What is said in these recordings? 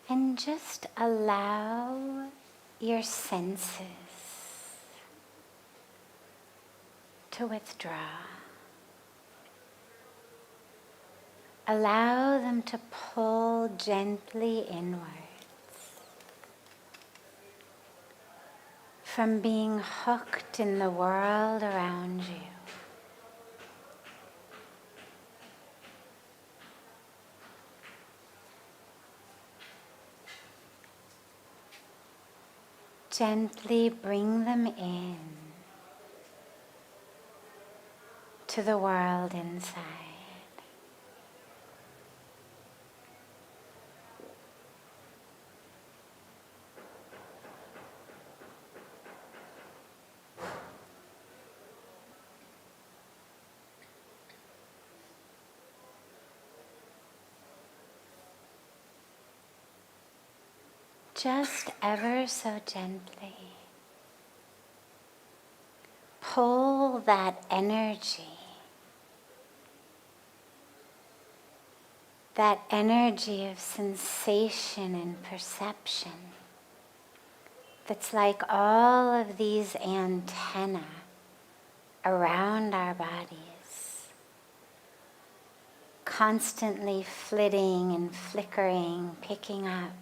And just allow your senses to withdraw. Allow them to pull gently inwards from being hooked in the world around you. Gently bring them in to the world inside. Just ever so gently pull that energy of sensation and perception that's like all of these antennae around our bodies, constantly flitting and flickering, picking up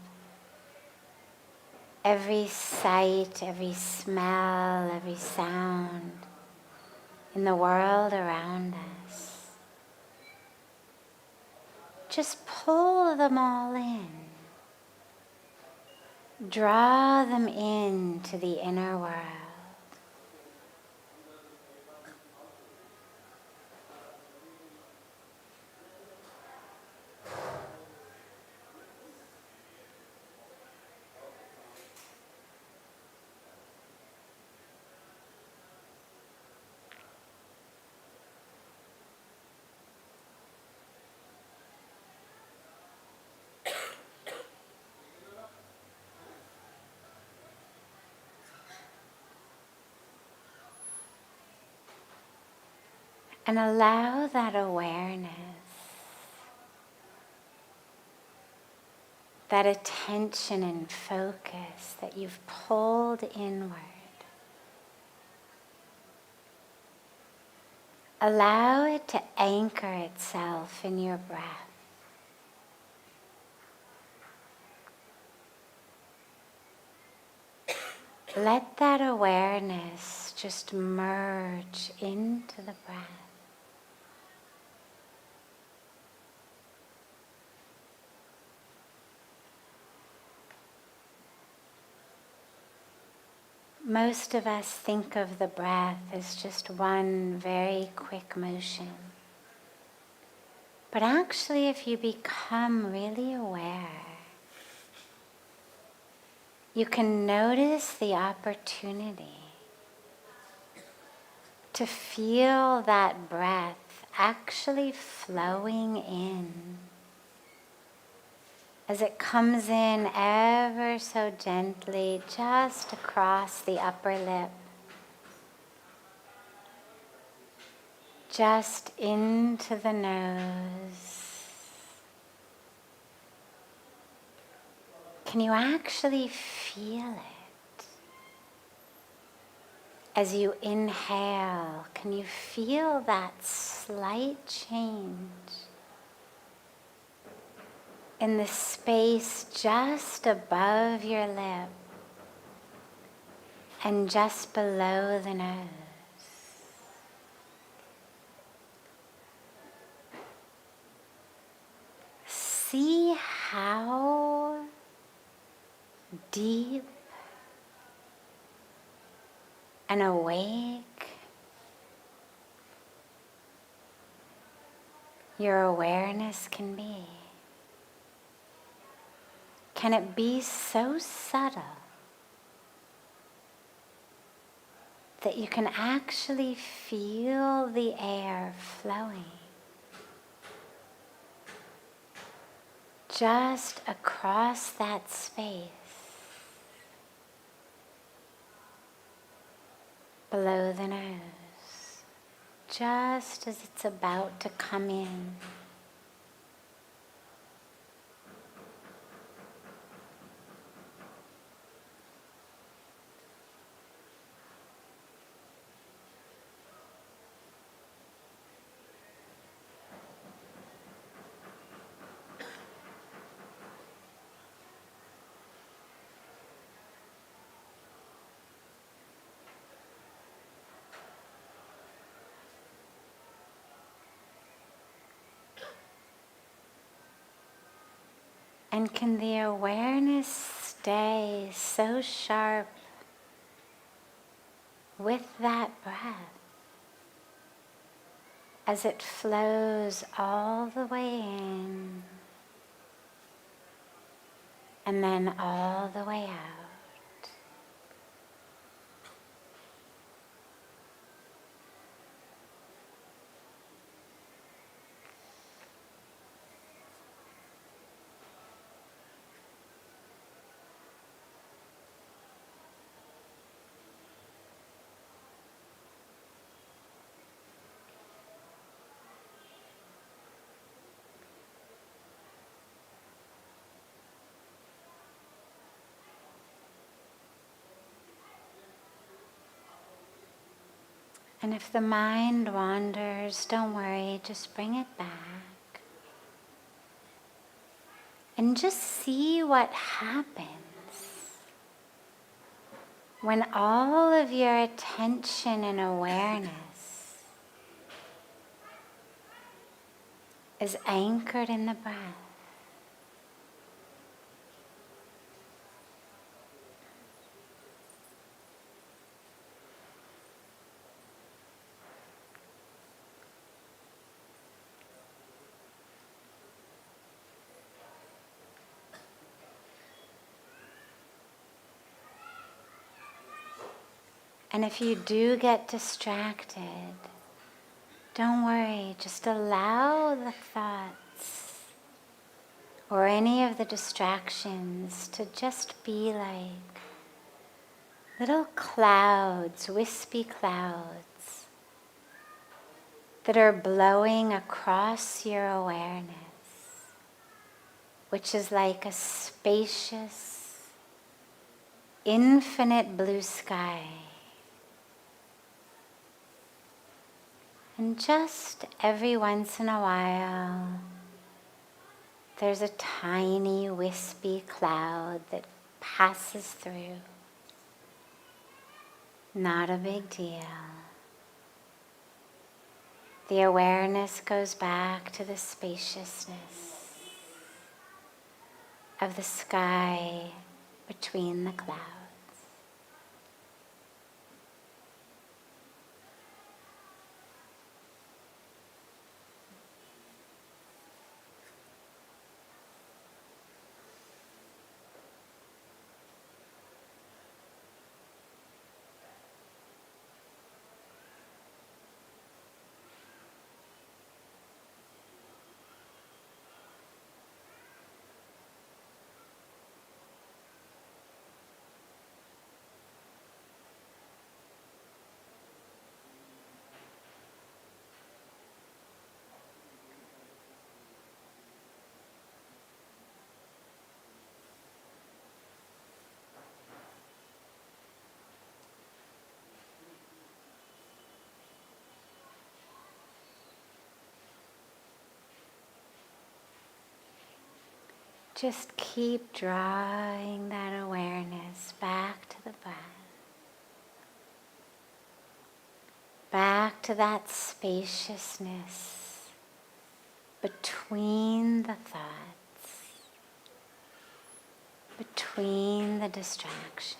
every sight, every smell, every sound in the world around us. Just pull them all in. Draw them into the inner world. And allow that awareness, that attention and focus that you've pulled inward, allow it to anchor itself in your breath. Let that awareness just merge into the breath. Most of us think of the breath as just one very quick motion. But actually, if you become really aware, you can notice the opportunity to feel that breath actually flowing in as it comes in ever so gently just across the upper lip, just into the nose. Can you actually feel it? As you inhale, can you feel that slight change in the space just above your lip and just below the nose? See how deep and awake your awareness can be. Can it be so subtle that you can actually feel the air flowing just across that space below the nose, just as it's about to come in. And can the awareness stay so sharp with that breath as it flows all the way in and then all the way out? And if the mind wanders, don't worry, just bring it back. And just see what happens when all of your attention and awareness is anchored in the breath. And if you do get distracted, don't worry, just allow the thoughts or any of the distractions to just be like little clouds, wispy clouds that are blowing across your awareness, which is like a spacious, infinite blue sky. And just every once in a while, there's a tiny wispy cloud that passes through. Not a big deal. The awareness goes back to the spaciousness of the sky between the clouds. Just keep drawing that awareness back to the breath, back to that spaciousness between the thoughts, between the distractions.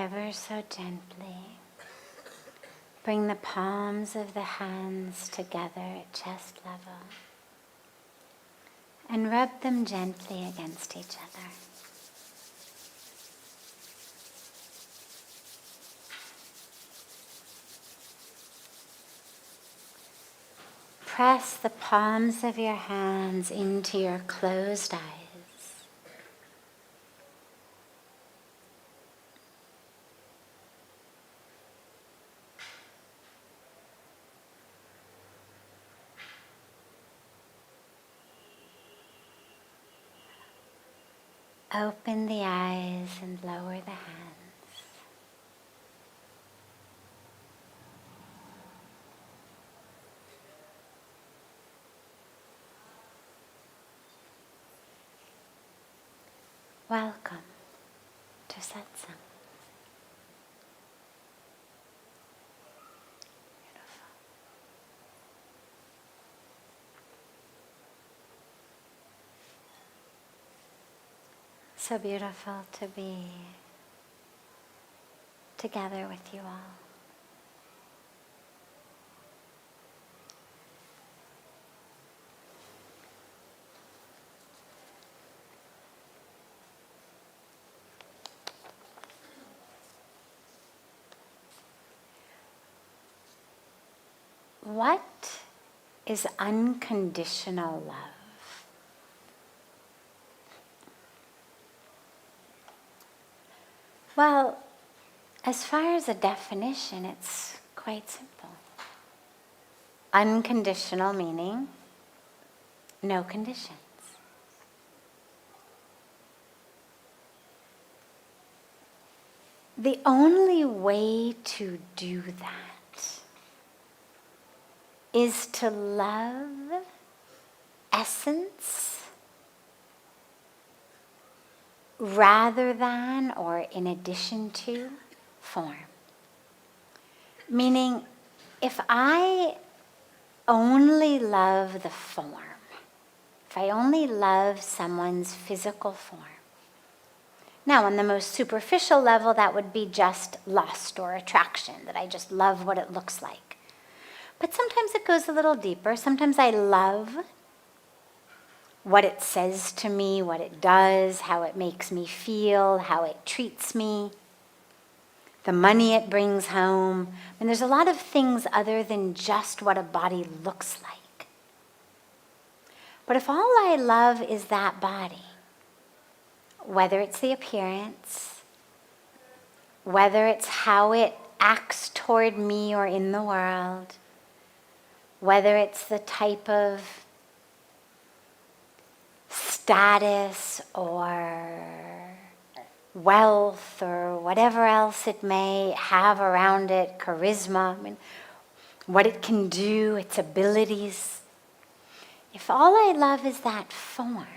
Ever so gently, bring the palms of the hands together at chest level and rub them gently against each other. press the palms of your hands into your closed eyes. Open the eyes and lower the hands. Welcome to Satsang. Beautiful. So beautiful to be together with you all. What is unconditional love? Well, as far as a definition, it's quite simple. Unconditional meaning no conditions. The only way to do that is to love essence rather than or in addition to form. Meaning, if I only love the form, if I only love someone's physical form, now on the most superficial level, that would be just lust or attraction, that I just love what it looks like. But sometimes it goes a little deeper. Sometimes I love what it says to me, what it does, how it makes me feel, how it treats me, the money it brings home. And there's a lot of things other than just what a body looks like. But if all I love is that body, whether it's the appearance, whether it's how it acts toward me or in the world, whether it's the type of status or wealth or whatever else it may have around it, charisma, what it can do, its abilities. If all I love is that form,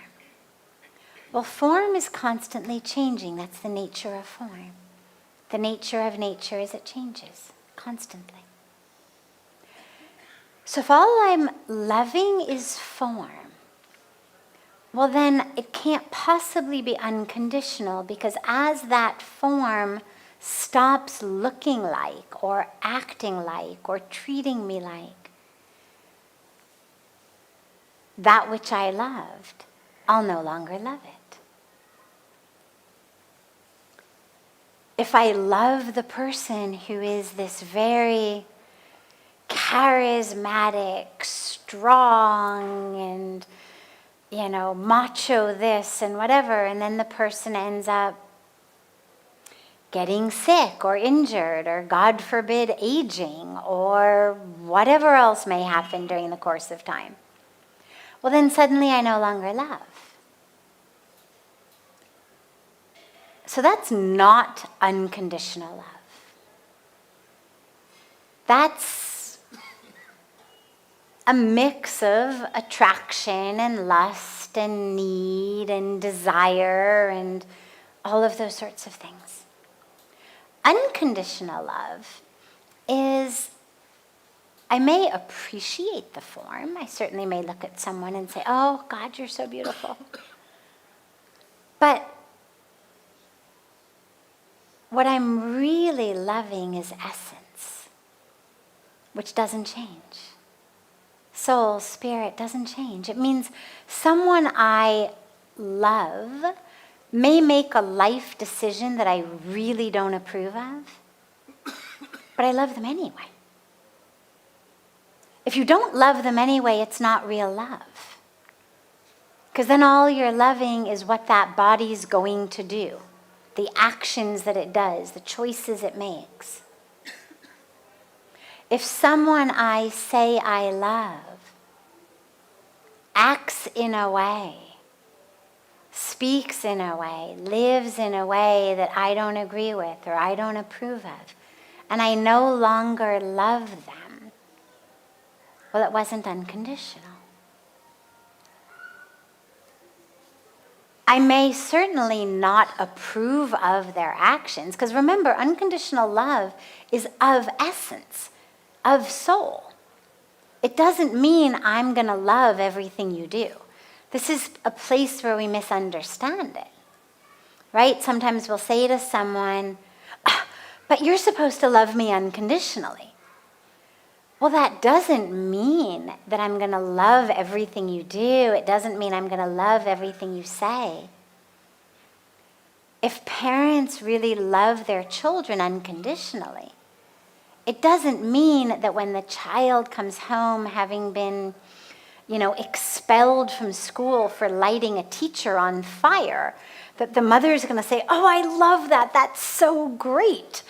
well, form is constantly changing. That's the nature of form. The nature of nature is it changes constantly. So if all I'm loving is form, well then it can't possibly be unconditional, because as that form stops looking like or acting like or treating me like that which I loved, I'll no longer love it. If I love the person who is this very charismatic, strong, and, macho this and whatever, and then the person ends up getting sick or injured or, God forbid, aging or whatever else may happen during the course of time, well, then suddenly I no longer love. So that's not unconditional love. That's a mix of attraction and lust and need and desire and all of those sorts of things. Unconditional love is, I may appreciate the form. I certainly may look at someone and say, oh, God, you're so beautiful. But what I'm really loving is essence, which doesn't change. Soul, spirit doesn't change. It means someone I love may make a life decision that I really don't approve of, but I love them anyway. If you don't love them anyway, it's not real love. Because then all you're loving is what that body's going to do, the actions that it does, the choices it makes. If someone I say I love acts in a way, speaks in a way, lives in a way that I don't agree with or I don't approve of, and I no longer love them, well, it wasn't unconditional. I may certainly not approve of their actions, because remember, unconditional love is of essence, of soul. It doesn't mean I'm going to love everything you do. This is a place where we misunderstand it, right? Sometimes we'll say to someone, but you're supposed to love me unconditionally. Well, that doesn't mean that I'm going to love everything you do. It doesn't mean I'm going to love everything you say. If parents really love their children unconditionally, it doesn't mean that when the child comes home having been, expelled from school for lighting a teacher on fire, that the mother's going to say, oh, I love that. That's so great.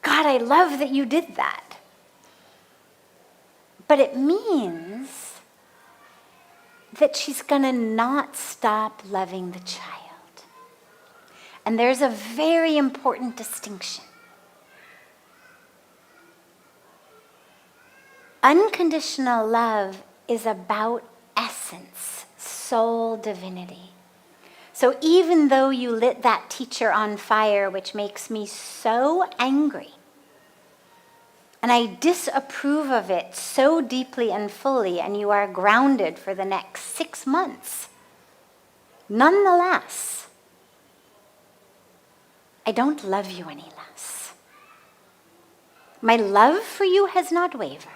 God, I love that you did that. But it means that she's going to not stop loving the child. And there's a very important distinction. Unconditional love is about essence, soul, divinity. So even though you lit that teacher on fire, which makes me so angry, and I disapprove of it so deeply and fully, and you are grounded for the next 6 months, nonetheless, I don't love you any less. My love for you has not wavered.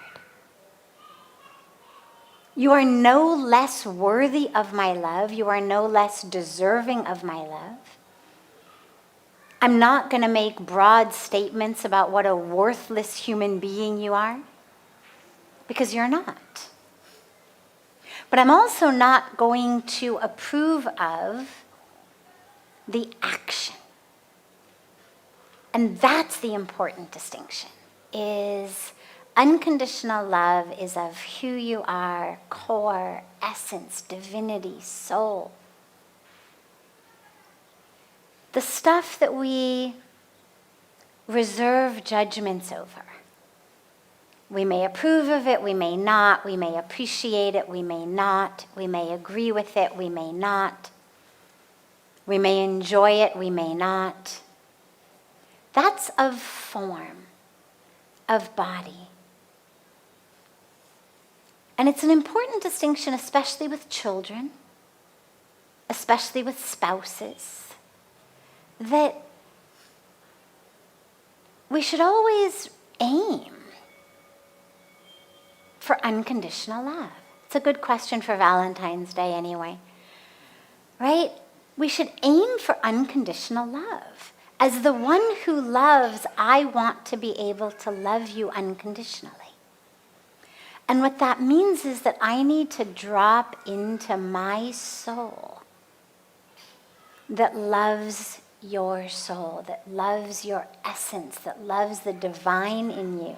You are no less worthy of my love. You are no less deserving of my love. I'm not going to make broad statements about what a worthless human being you are, because you're not. But I'm also not going to approve of the action. And that's the important distinction, is unconditional love is of who you are, core, essence, divinity, soul. The stuff that we reserve judgments over. We may approve of it, we may not, we may appreciate it, we may not, we may agree with it, we may not. We may enjoy it, we may not. That's of form, of body. And it's an important distinction, especially with children, especially with spouses, that we should always aim for unconditional love. It's a good question for Valentine's Day anyway, right? We should aim for unconditional love. As the one who loves, I want to be able to love you unconditionally. And what that means is that I need to drop into my soul that loves your soul, that loves your essence, that loves the divine in you,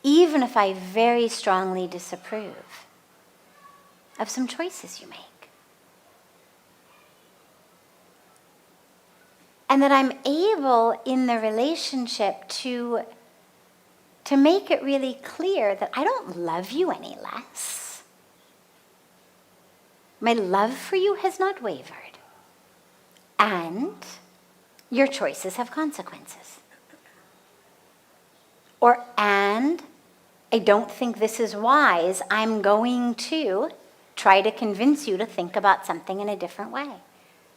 even if I very strongly disapprove of some choices you make. And that I'm able in the relationship to make it really clear that I don't love you any less. My love for you has not wavered. And your choices have consequences. And I don't think this is wise. I'm going to try to convince you to think about something in a different way.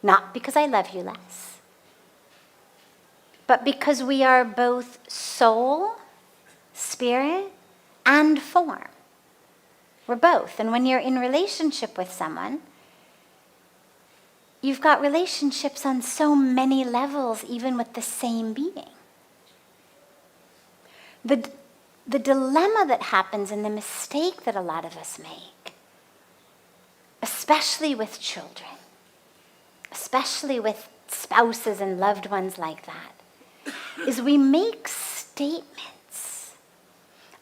Not because I love you less, but because we are both soul, spirit, and form. We're both. And when you're in relationship with someone, you've got relationships on so many levels, even with the same being. The the dilemma that happens and the mistake that a lot of us make, especially with children, especially with spouses and loved ones like that, is we make statements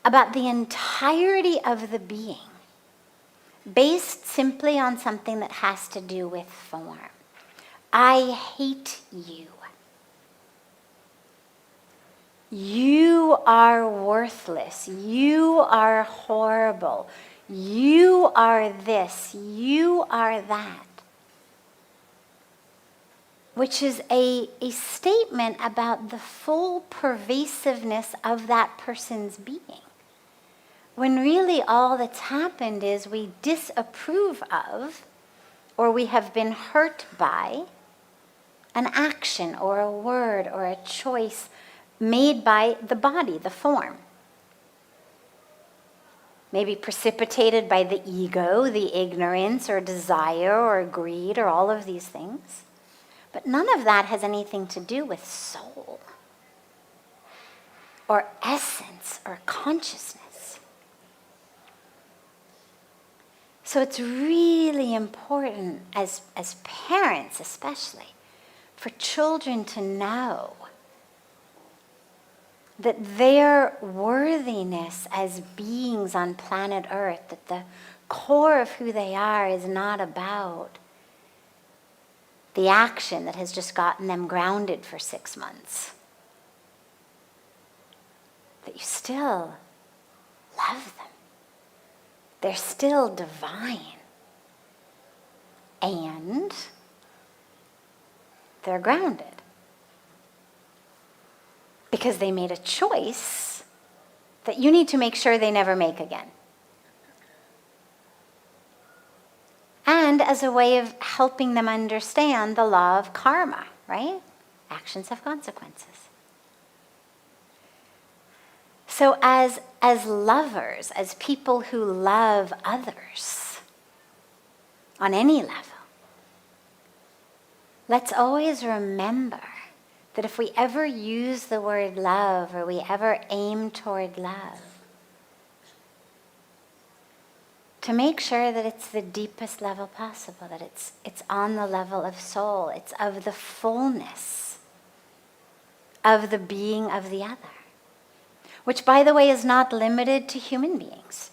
about the entirety of the being based simply on something that has to do with form. I hate you. You are worthless. You are horrible. You are this. You are that. Which is a statement about the full pervasiveness of that person's being. When really all that's happened is we disapprove of, or we have been hurt by, an action or a word or a choice made by the body, the form. Maybe precipitated by the ego, the ignorance or desire or greed or all of these things. But none of that has anything to do with soul or essence or consciousness. So it's really important as parents especially for children to know that their worthiness as beings on planet Earth, that the core of who they are is not about the action that has just gotten them grounded for 6 months. That you still love them. They're still divine. And they're grounded. Because they made a choice that you need to make sure they never make again. And as a way of helping them understand the law of karma, right? Actions have consequences. So as lovers, as people who love others on any level, let's always remember that if we ever use the word love or we ever aim toward love, to make sure that it's the deepest level possible, that it's on the level of soul, it's of the fullness of the being of the other, which, by the way, is not limited to human beings.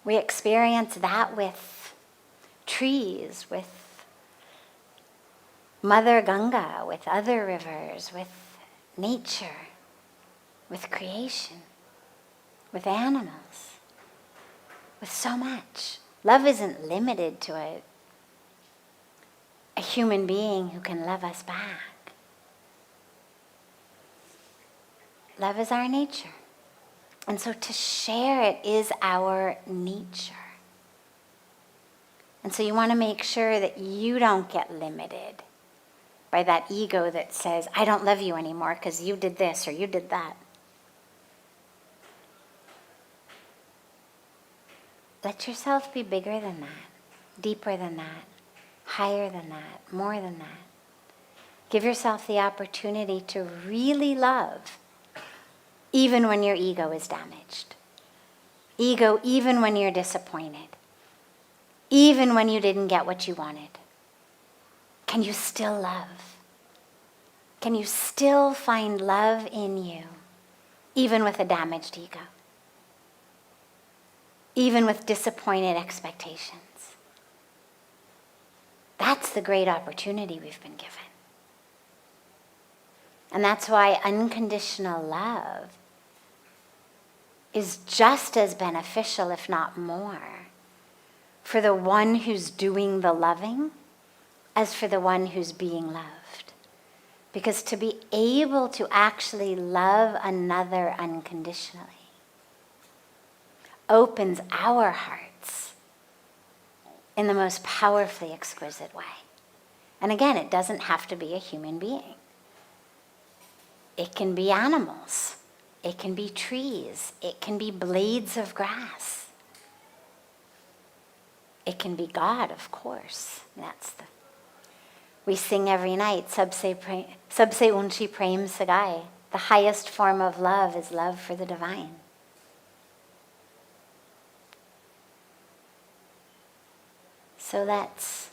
We experience that with trees, with Mother Ganga, with other rivers, with nature, with creation, with animals, with so much. Love isn't limited to a human being who can love us back. Love is our nature. And so to share it is our nature. And so you want to make sure that you don't get limited by that ego that says, I don't love you anymore because you did this or you did that. Let yourself be bigger than that, deeper than that, higher than that, more than that. Give yourself the opportunity to really love, even when your ego is damaged. Ego, even when you're disappointed. Even when you didn't get what you wanted. Can you still love? Can you still find love in you, even with a damaged ego? Even with disappointed expectations? That's the great opportunity we've been given. And that's why unconditional love is just as beneficial, if not more, for the one who's doing the loving as for the one who's being loved. Because to be able to actually love another unconditionally opens our hearts in the most powerfully exquisite way. And again, it doesn't have to be a human being. It can be animals. It can be trees. It can be blades of grass. It can be God, of course. We sing every night, Sabse Unchi Prem Sagai, The highest form of love is love for the divine. So let's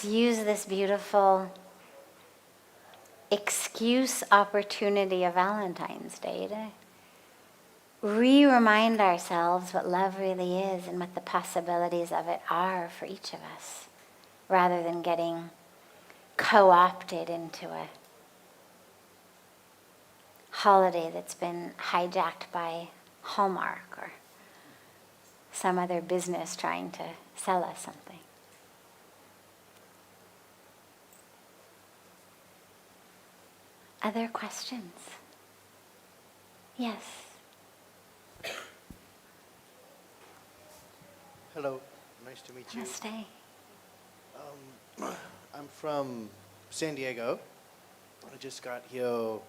use this beautiful excuse opportunity of Valentine's Day to re-remind ourselves what love really is and what the possibilities of it are for each of us, rather than getting co-opted into a holiday that's been hijacked by Hallmark or some other business trying to sell us something. Other questions? Yes. Hello, nice to meet you. Namaste. I'm from San Diego. I just got here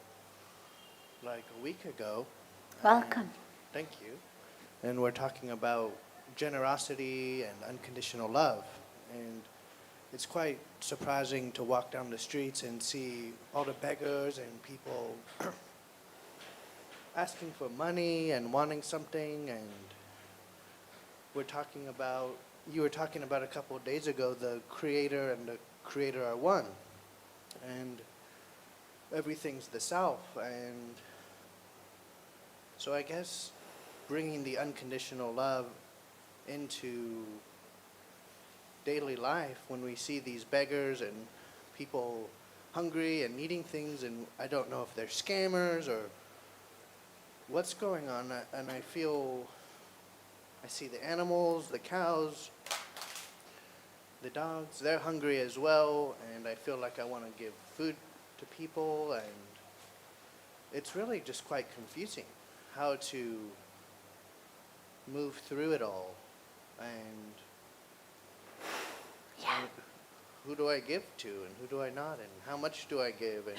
like a week ago. Welcome. Thank you. And we're talking about generosity and unconditional love. And it's quite surprising to walk down the streets and see all the beggars and people asking for money and wanting something. And you were talking about a couple of days ago, the creator and the creator are one. And everything's the self. And so I guess bringing the unconditional love into daily life, when we see these beggars and people hungry and needing things, and I don't know if they're scammers or what's going on, and I see the animals, the cows, the dogs, they're hungry as well, and I feel like I want to give food to people, and it's really just quite confusing how to move through it all. And who do I give to, and who do I not, and how much do I give, and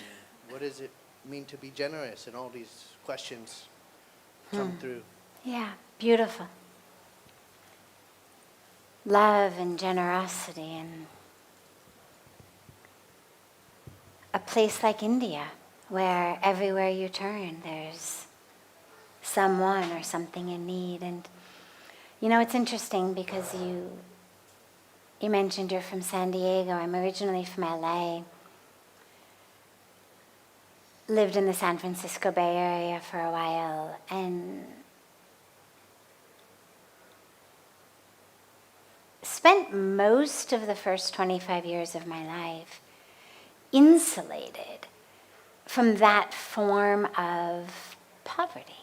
what does it mean to be generous, and all these questions come through. Yeah, beautiful. Love and generosity in a place like India, where everywhere you turn there's someone or something in need. And you know, it's interesting because you mentioned you're from San Diego. I'm originally from LA. Lived in the San Francisco Bay Area for a while, and spent most of the first 25 years of my life insulated from that form of poverty.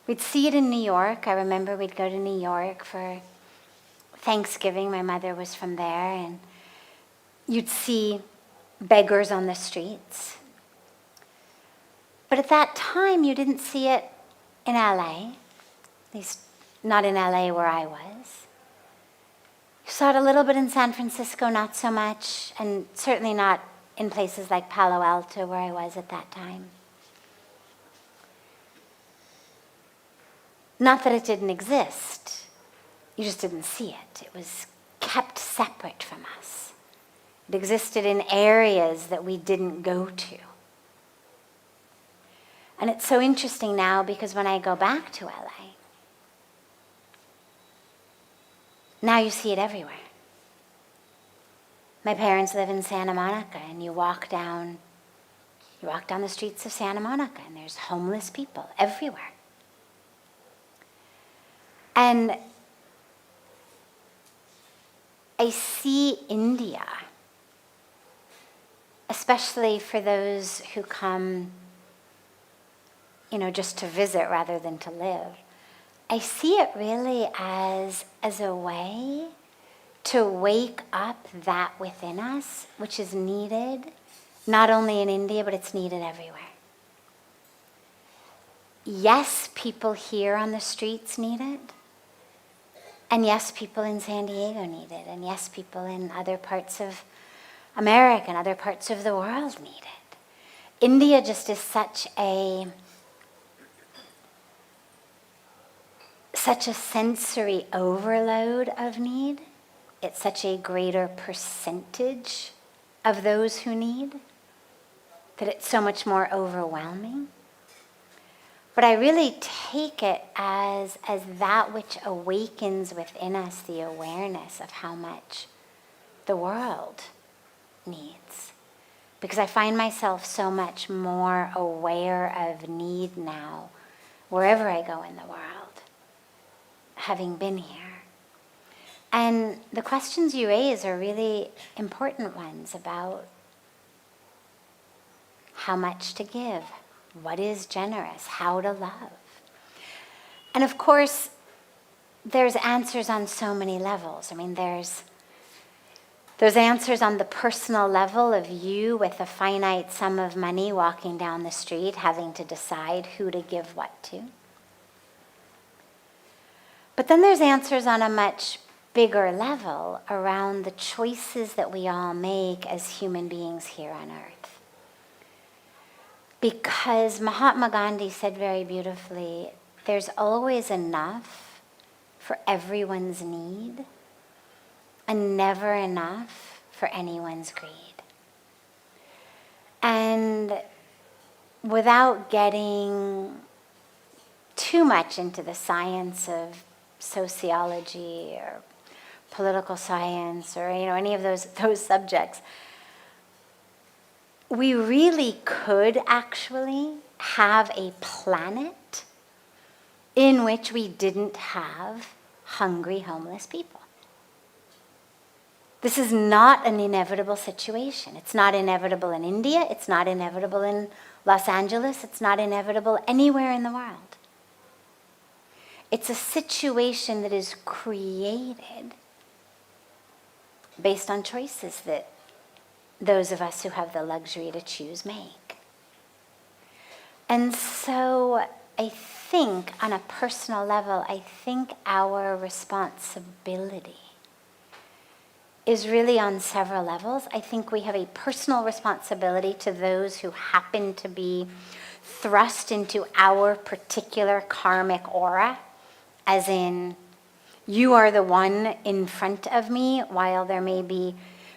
We'd see it in New York. I remember we'd go to New York for Thanksgiving. My mother was from there, and you'd see beggars on the streets. But at that time, you didn't see it in LA, at least not in LA where I was. You saw it a little bit in San Francisco, not so much, and certainly not in places like Palo Alto where I was at that time. Not that it didn't exist, you just didn't see it. It was kept separate from us. It existed in areas that we didn't go to. And it's so interesting now because when I go back to LA, now you see it everywhere. My parents live in Santa Monica, and you walk down the streets of Santa Monica, and there's homeless people everywhere. And I see India, especially for those who come, just to visit rather than to live. I see it really as a way to wake up that within us, which is needed, not only in India, but it's needed everywhere. Yes, people here on the streets need it. And yes, people in San Diego need it. And yes, people in other parts of America and other parts of the world need it. India just is such a sensory overload of need. It's such a greater percentage of those who need. that it's so much more overwhelming. But I really take it as that which awakens within us the awareness of how much the world needs. Because I find myself so much more aware of need now, wherever I go in the world, having been here. And the questions you raise are really important ones about how much to give, what is generous, how to love. And of course, there's answers on so many levels. I mean, there's answers on the personal level of you with a finite sum of money walking down the street having to decide who to give what to. But then there's answers on a much bigger level around the choices that we all make as human beings here on earth. Because Mahatma Gandhi said very beautifully, there's always enough for everyone's need and never enough for anyone's greed. And without getting too much into the science of sociology or political science or any of those subjects, we really could actually have a planet in which we didn't have hungry, homeless people. This is not an inevitable situation. It's not inevitable in India. It's not inevitable in Los Angeles. It's not inevitable anywhere in the world. It's a situation that is created based on choices that those of us who have the luxury to choose make. And so I think on a personal level, I think our responsibility is really on several levels. I think we have a personal responsibility to those who happen to be thrust into our particular karmic aura, as in, you are the one in front of me, while there may be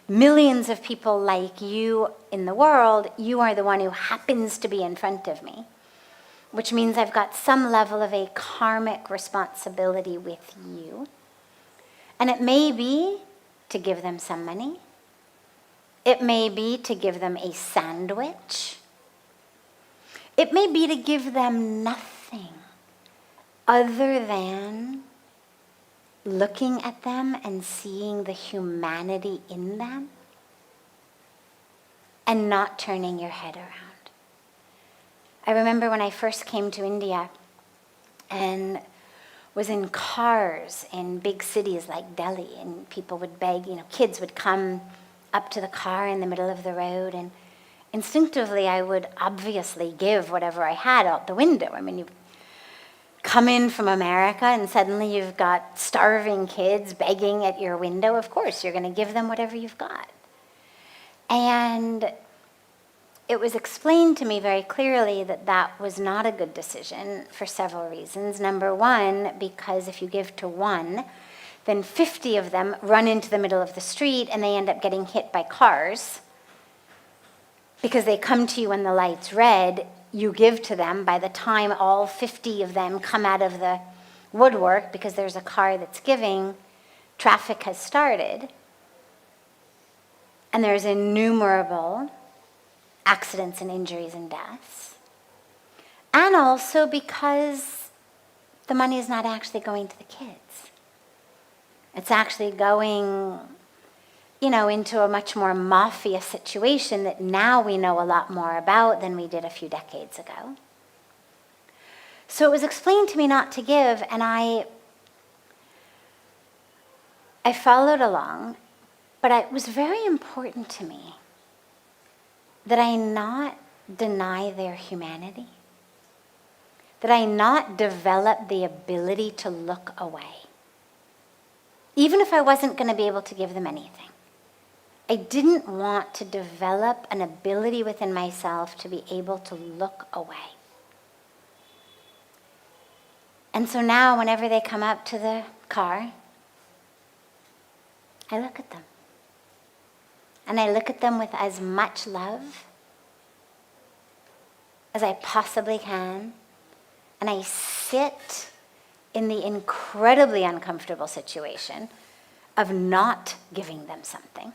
millions of people like you in the world, you are the one who happens to be in front of me, which means I've got some level of a karmic responsibility with you. And it may be to give them some money. It may be to give them a sandwich. It may be to give them nothing other than looking at them and seeing the humanity in them and not turning your head around. I remember when I first came to India and was in cars in big cities like Delhi, and people would beg, kids would come up to the car in the middle of the road, and instinctively I would obviously give whatever I had out the window. I mean, you come in from America and suddenly you've got starving kids begging at your window. Of course, you're going to give them whatever you've got. And it was explained to me very clearly that that was not a good decision for several reasons. Number one, because if you give to one, then 50 of them run into the middle of the street and they end up getting hit by cars because they come to you when the light's red. You give to them. By the time all 50 of them come out of the woodwork because there's a car that's giving, traffic has started. And there's innumerable accidents and injuries and deaths. And also because the money is not actually going to the kids. It's actually going, into a much more mafia situation that now we know a lot more about than we did a few decades ago. So it was explained to me not to give, and I followed along, but it was very important to me that I not deny their humanity, that I not develop the ability to look away, even if I wasn't going to be able to give them anything. I didn't want to develop an ability within myself to be able to look away. And so now whenever they come up to the car, I look at them. And I look at them with as much love as I possibly can, and I sit in the incredibly uncomfortable situation of not giving them something,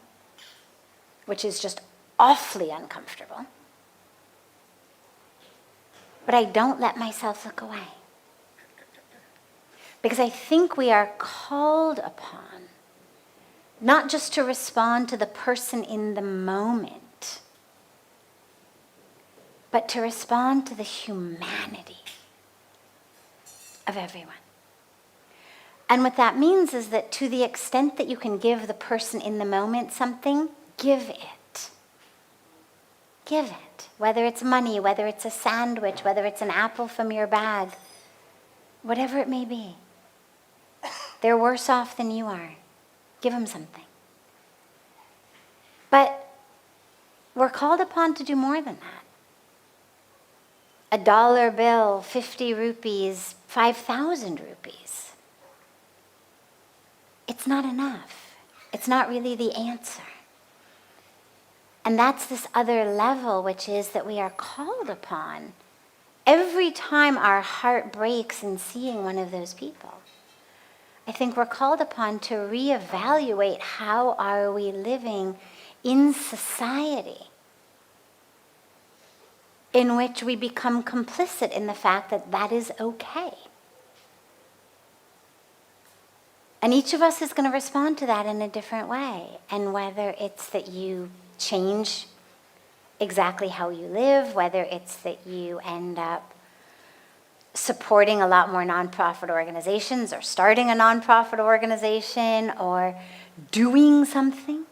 which is just awfully uncomfortable. But I don't let myself look away. Because I think we are called upon not just to respond to the person in the moment, but to respond to the humanity of everyone. And what that means is that to the extent that you can give the person in the moment something, give it. Give it. Whether it's money, whether it's a sandwich, whether it's an apple from your bag, whatever it may be. They're worse off than you are. Give them something. But we're called upon to do more than that. $1 bill, 50 rupees, 5,000 rupees. It's not enough. It's not really the answer. And that's this other level, which is that we are called upon every time our heart breaks in seeing one of those people. I think we're called upon to reevaluate how are we living in society in which we become complicit in the fact that that is okay. And each of us is going to respond to that in a different way. And whether it's that you change exactly how you live, whether it's that you end up supporting a lot more nonprofit organizations or starting a nonprofit organization or doing something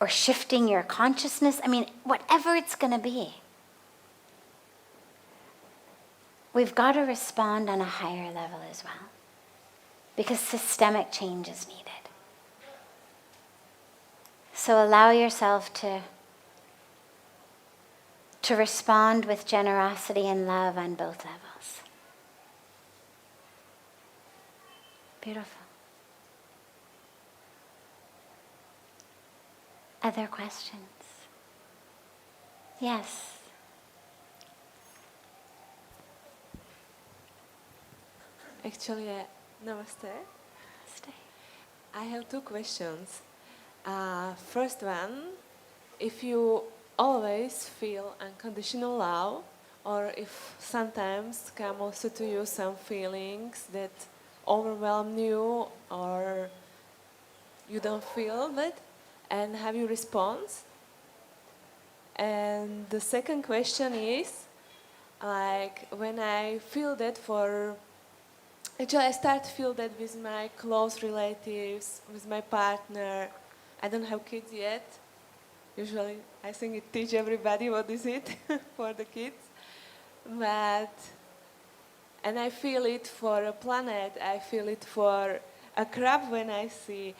or shifting your consciousness. I mean, whatever it's going to be, we've got to respond on a higher level as well, because systemic change is needed. So allow yourself to respond with generosity and love on both levels. Beautiful. Other questions? Yes. Actually, namaste. Stay. I have two questions. First one, if you always feel unconditional love, or if sometimes come also to you some feelings that overwhelm you, or you don't feel that, and have you response? And the second question is, like, when I feel that actually I start to feel that with my close relatives, with my partner. I don't have kids yet. Usually I think it teach everybody what is it for the kids. And I feel it for a planet, I feel it for a crab when I see.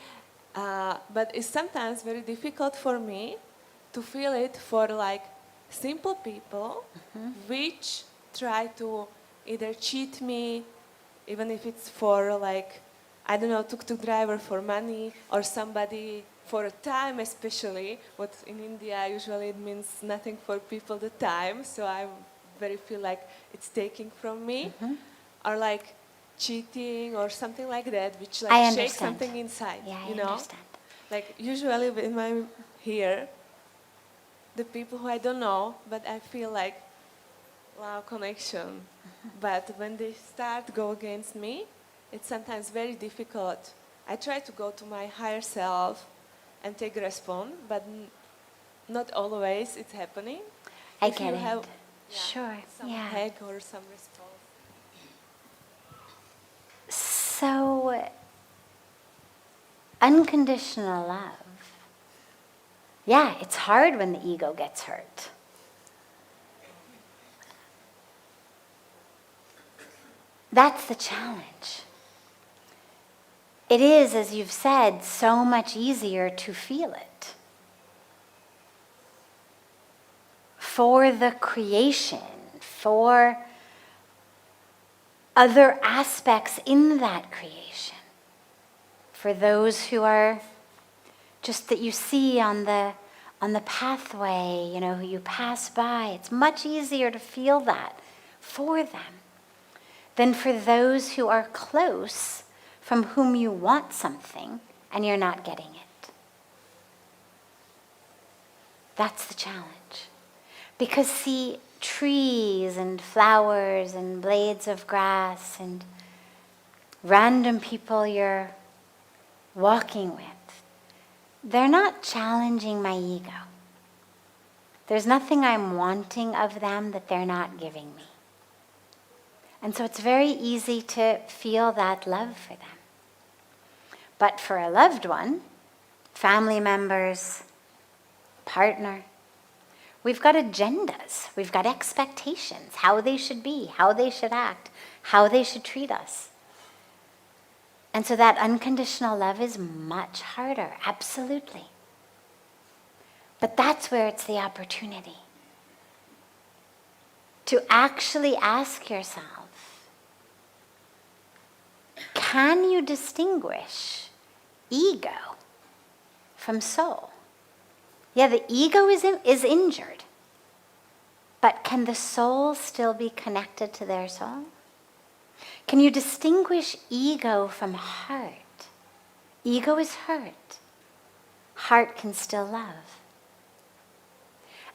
But it's sometimes very difficult for me to feel it for like simple people which try to either cheat me, even if it's for like, I don't know, tuk-tuk driver for money, or somebody for a time especially, what in India usually it means nothing for people the time, so I very feel like it's taking from me, or like cheating or something like that, which like shakes something inside, Yeah, you I know? understand. Like usually when I'm here, the people who I don't know, but I feel like wow, connection. But when they start go against me, it's sometimes very difficult. I try to go to my higher self and take a response, but not always it's happening. I If get you it. have Sure. some Yeah. hack or some response. So, unconditional love. Yeah, it's hard when the ego gets hurt. That's the challenge. It is, as you've said, so much easier to feel it. For the creation, for other aspects in that creation, for those who are just that you see on the on the pathway, who you pass by. It's much easier to feel that for them than for those who are close, from whom you want something and you're not getting it. That's the challenge. Because see, trees and flowers and blades of grass and random people you're walking with, they're not challenging my ego. There's nothing I'm wanting of them that they're not giving me. And so it's very easy to feel that love for them. But for a loved one, family members, partner, we've got agendas, we've got expectations, how they should be, how they should act, how they should treat us. And so that unconditional love is much harder, absolutely. But that's where it's the opportunity to actually ask yourself, can you distinguish ego from soul? Yeah, the ego is injured, but can the soul still be connected to their soul? Can you distinguish ego from heart? Ego is hurt. Heart can still love.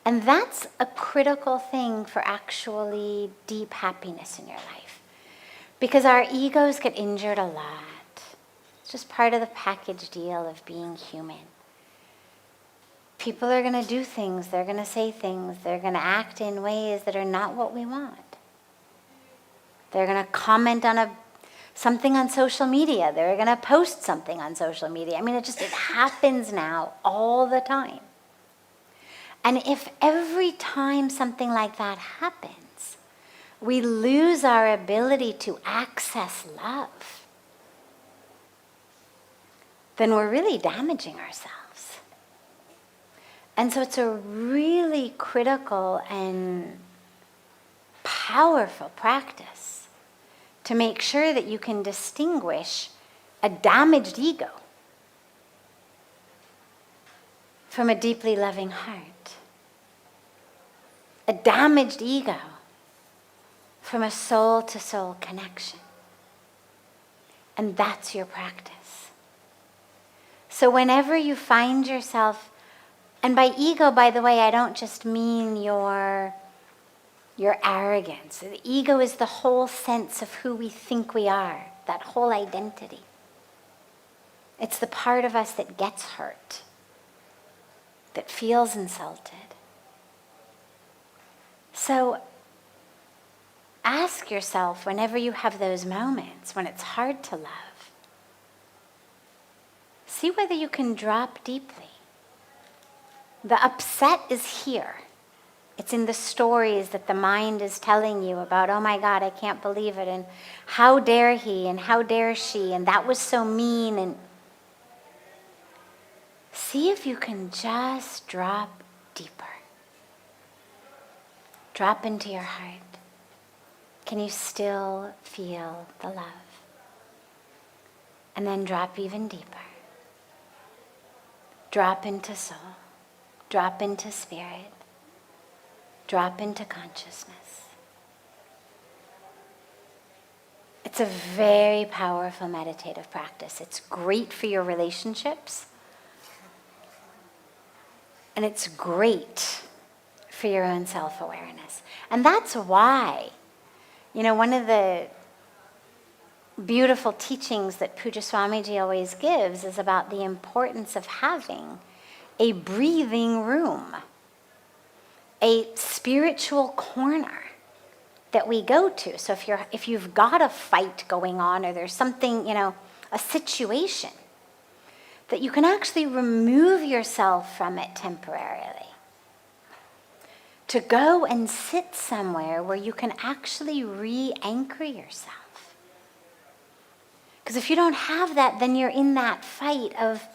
And that's a critical thing for actually deep happiness in your life. Because our egos get injured a lot. It's just part of the package deal of being human. People are going to do things, they're going to say things, they're going to act in ways that are not what we want. They're going to comment on something on social media. They're going to post something on social media. I mean, it happens now all the time. And if every time something like that happens, we lose our ability to access love, then we're really damaging ourselves. And so it's a really critical and powerful practice to make sure that you can distinguish a damaged ego from a deeply loving heart. A damaged ego from a soul-to-soul connection. And that's your practice. So whenever you find yourself, and by ego, by the way, I don't just mean your arrogance. The ego is the whole sense of who we think we are, that whole identity. It's the part of us that gets hurt, that feels insulted. So ask yourself, whenever you have those moments when it's hard to love, see whether you can drop deeply. The upset is here. It's in the stories that the mind is telling you about, oh my God, I can't believe it, and how dare he, and how dare she, and that was so mean. And see if you can just drop deeper. Drop into your heart. Can you still feel the love? And then drop even deeper. Drop into soul. Drop into spirit. Drop into consciousness. It's a very powerful meditative practice. It's great for your relationships. And it's great for your own self-awareness. And that's why, one of the beautiful teachings that Pujya Swamiji always gives is about the importance of having a breathing room, a spiritual corner that we go to. So if you've got a fight going on, or there's something, a situation, that you can actually remove yourself from it temporarily. To go and sit somewhere where you can actually re-anchor yourself. Because if you don't have that, then you're in that fight of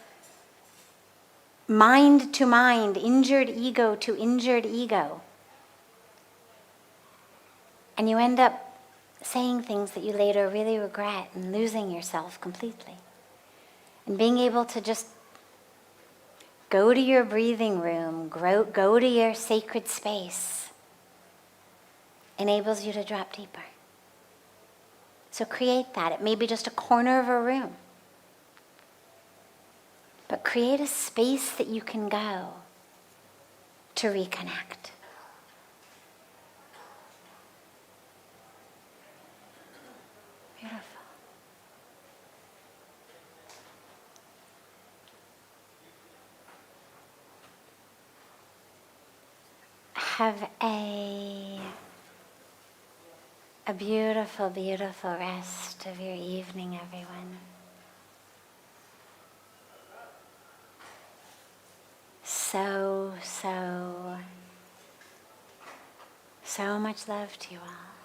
mind to mind, injured ego to injured ego. And you end up saying things that you later really regret and losing yourself completely. And being able to just Go to your breathing room, go to your sacred space. Enables you to drop deeper. So create that. It may be just a corner of a room. But create a space that you can go to reconnect. Beautiful. Have a beautiful, beautiful rest of your evening, everyone. So much love to you all.